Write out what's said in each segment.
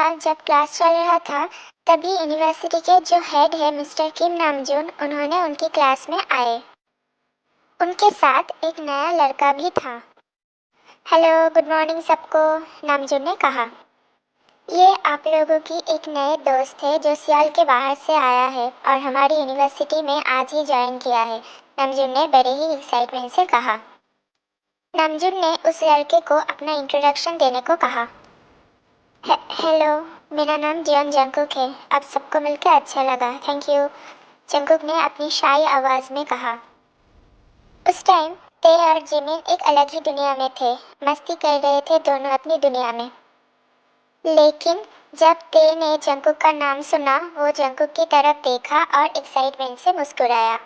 साल जब क्लास चल रहा था, तभी यूनिवर्सिटी के जो हेड है मिस्टर किम नामजून, उन्होंने उनकी क्लास में आए। उनके साथ एक नया लड़का भी था। हेलो, गुड मॉर्निंग सबको, नामजून ने कहा। ये आप लोगों की एक नए दोस्त है जो सियाल के बाहर से आया है और हमारी यूनिवर्सिटी में आज ही ज्वाइन किया है, नामजून ने बड़े ही एक्साइटमेंट से कहा। नामजून ने उस लड़के को अपना इंट्रोडक्शन देने को कहा। हेलो, मेरा नाम जियोन जंकुक है। आप सबको मिलकर अच्छा लगा, थैंक यू, जंकुक ने अपनी शाई आवाज में कहा। उस टाइम ते और जिमिन एक अलग ही दुनिया में थे, मस्ती कर रहे थे दोनों अपनी दुनिया में। लेकिन जब ते ने जंकुक का नाम सुना, वो जंकुक की तरफ देखा और एक्साइटमेंट से मुस्कुराया।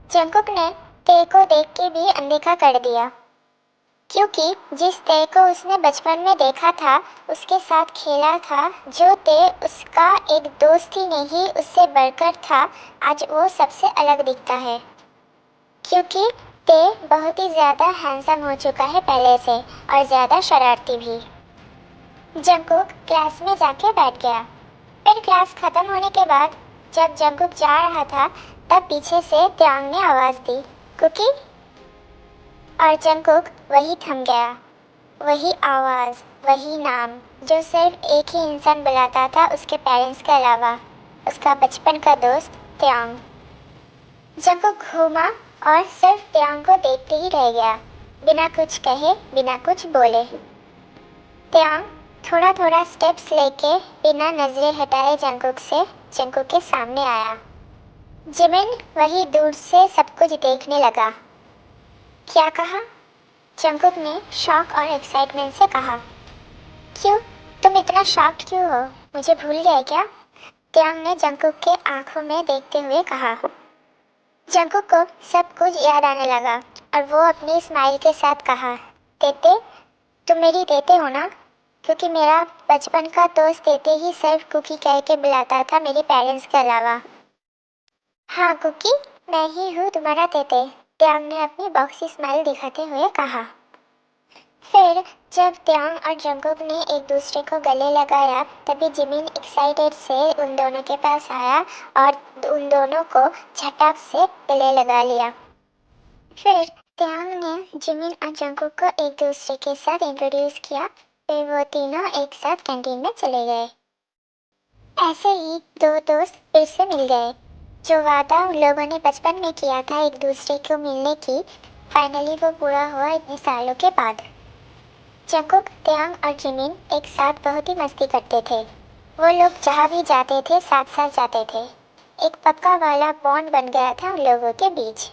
जंकुक ने ते को देख के भी अनदेखा कर दिया, क्योंकि जिस ते को उसने बचपन में देखा था, उसके साथ खेला था, जो ते उसका एक दोस्त ही नहीं उससे बढ़कर था, आज वो सबसे अलग दिखता है। क्योंकि ते बहुत ही ज़्यादा हैंडसम हो चुका है पहले से, और ज़्यादा शरारती भी। जंकुक क्लास में जाके बैठ गया। फिर क्लास खत्म होने के बाद जब जंकुक जा रहा था, तब पीछे से त्यांग ने आवाज़ दी, कुकी। और जंकुक वही थम गया। वही आवाज़, वही नाम, जो सिर्फ एक ही इंसान बुलाता था उसके पेरेंट्स के अलावा, उसका बचपन का दोस्त त्यांग। जंकुक घूमा और सिर्फ त्यांग को देखते ही रह गया, बिना कुछ कहे, बिना कुछ बोले। त्यांग थोड़ा थोड़ा स्टेप्स लेके बिना नजरें हटाए जंकुक के सामने आया। जिमिन वही दूर से सब कुछ देखने लगा। क्या कहा? जंकुक ने शॉक और एक्साइटमेंट से कहा। क्यों, तुम इतना शॉक्ड क्यों हो? मुझे भूल गए क्या? त्यांग ने जंकुक के आंखों में देखते हुए कहा। जंकुक को सब कुछ याद आने लगा और वो अपनी स्माइल के साथ कहा, तेते, तुम मेरी तेते हो ना? क्योंकि मेरा बचपन का दोस्त तेते ही सिर्फ कुकी कह के बुलाता था मेरे पेरेंट्स के अलावा। हाँ कुकी, मैं ही हूँ तुम्हारा तेते, त्यांग ने अपनी बॉक्सी स्माइल दिखाते हुए कहा। फिर जब त्यांग और जंकुक ने एक दूसरे को गले लगाया, तभी जिमिन एक्साइटेड से उन दोनों के पास आया और उन दोनों को झटक से गले लगा लिया। फिर त्यांग ने जिमिन और जंकुक को एक दूसरे के साथ इंट्रोड्यूस किया। फिर वो तीनों एक साथ कैंटीन में चले गए। ऐसे ही दो दोस्त फिर से मिल गए। जो वादा उन लोगों ने बचपन में किया था एक दूसरे को मिलने की, फाइनली वो पूरा हुआ इतने सालों के बाद। जंकुक, त्यांग और जिमिन एक साथ बहुत ही मस्ती करते थे। वो लोग जहाँ भी जाते थे साथ साथ जाते थे। एक पक्का वाला बॉन्ड बन गया था उन लोगों के बीच।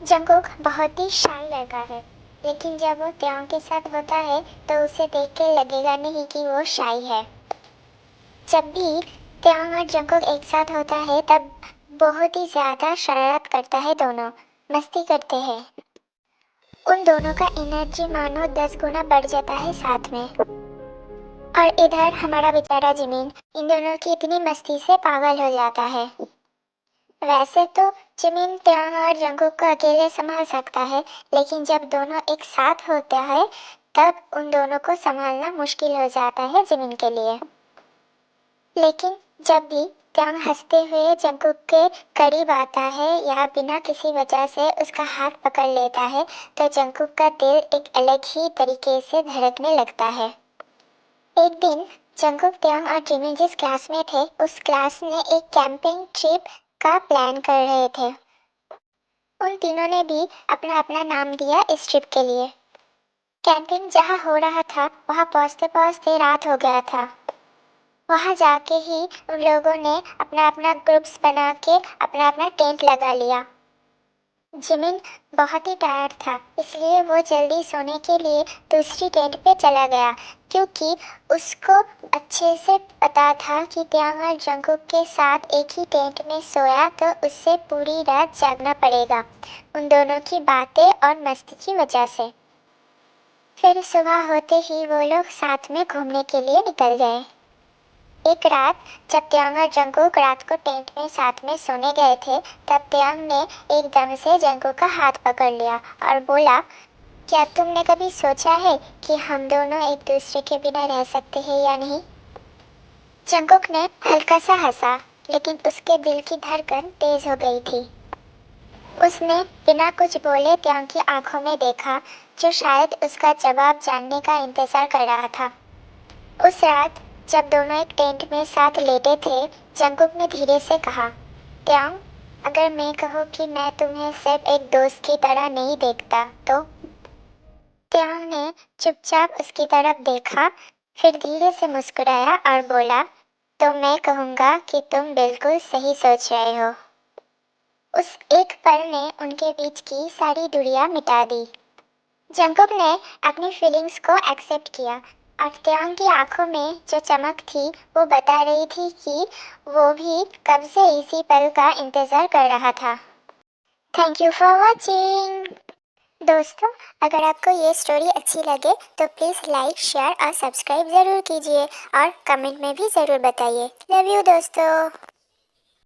जंकुक बहुत ही शाय लड़का है, लेकिन जब वो त्यांग के साथ होता है तो उसे देख के लगेगा नहीं कि वो शाय है। जब भी त्यांग और जंकुक एक साथ होता है तब बहुत ही ज़्यादा शरारत करता है, दोनों मस्ती करते हैं। उन दोनों का एनर्जी मानो 10 गुना बढ़ जाता है साथ में। और इधर हमारा बेचारा जिमिन इन दोनों की इतनी मस्ती से पागल हो जाता है। वैसे तो जिमिन त्यांग और जंकुक को अकेले संभाल सकता है, लेकिन जब दोनों एक साथ होता है तब उन दोनों को संभालना मुश्किल हो जाता है जिमिन के लिए। लेकिन जब भी त्यांग हंसते हुए जंकुक के करीब आता है या बिना किसी वजह से उसका हाथ पकड़ लेता है, तो जंकुक का दिल एक अलग ही तरीके से धड़कने लगता है। एक दिन जंकुक, त्यांग और जिमिन जिस क्लास में थे, उस क्लास में एक कैंपिंग ट्रिप का प्लान कर रहे थे। उन तीनों ने भी अपना अपना नाम दिया इस ट्रिप के लिए। कैंपिंग जहाँ हो रहा था वहाँ पहुँचते पहुँचते रात हो गया था। वहाँ जाके ही उन लोगों ने अपना अपना ग्रुप्स बना के अपना अपना टेंट लगा लिया। जिमिन बहुत ही टायर्ड था, इसलिए वो जल्दी सोने के लिए दूसरी टेंट पे चला गया, क्योंकि उसको अच्छे से पता था कि त्यांग और जंकुक के साथ एक ही टेंट में सोया तो उससे पूरी रात जागना पड़ेगा, उन दोनों की बातें और मस्ती की वजह से। फिर सुबह होते ही वो लोग साथ में घूमने के लिए निकल गए। एक रात जब त्यांग और जंकुक रात को टेंट में साथ में सोने गए थे, तब त्यांग ने एकदम से जंकुक का हाथ पकड़ लिया और बोला, क्या तुमने कभी सोचा है कि हम दोनों एक दूसरे के बिना रह सकते हैं या नहीं? जंगकुक ने हल्का सा हंसा, लेकिन उसके दिल की धड़कन तेज हो गई थी। उसने बिना कुछ बोले त्यांग की आंखों में देखा, जो शायद उसका जवाब जानने का इंतजार कर रहा था। उस रात जब दोनों एक टेंट में साथ लेटे थे, जंगकुक ने धीरे से कहा, त्यांग, अगर मैं कहूँ कि मैं तुम्हें सिर्फ एक दोस्त की तरह नहीं देखता तो? त्यांग ने चुपचाप उसकी तरफ देखा, फिर धीरे से मुस्कुराया और बोला, तो मैं कहूँगा कि तुम बिल्कुल सही सोच रहे हो। उस एक पल ने उनके बीच की सारी दूरियां मिटा दी। जंगकुक ने अपनी फीलिंग्स को एक्सेप्ट किया और त्यांग की आंखों में जो चमक थी वो बता रही थी कि वो भी कब से इसी पल का इंतजार कर रहा था। Thank you for watching. दोस्तों, अगर आपको ये स्टोरी अच्छी लगे तो प्लीज़ लाइक, शेयर और सब्सक्राइब ज़रूर कीजिए और कमेंट में भी ज़रूर बताइए। लव यू दोस्तों।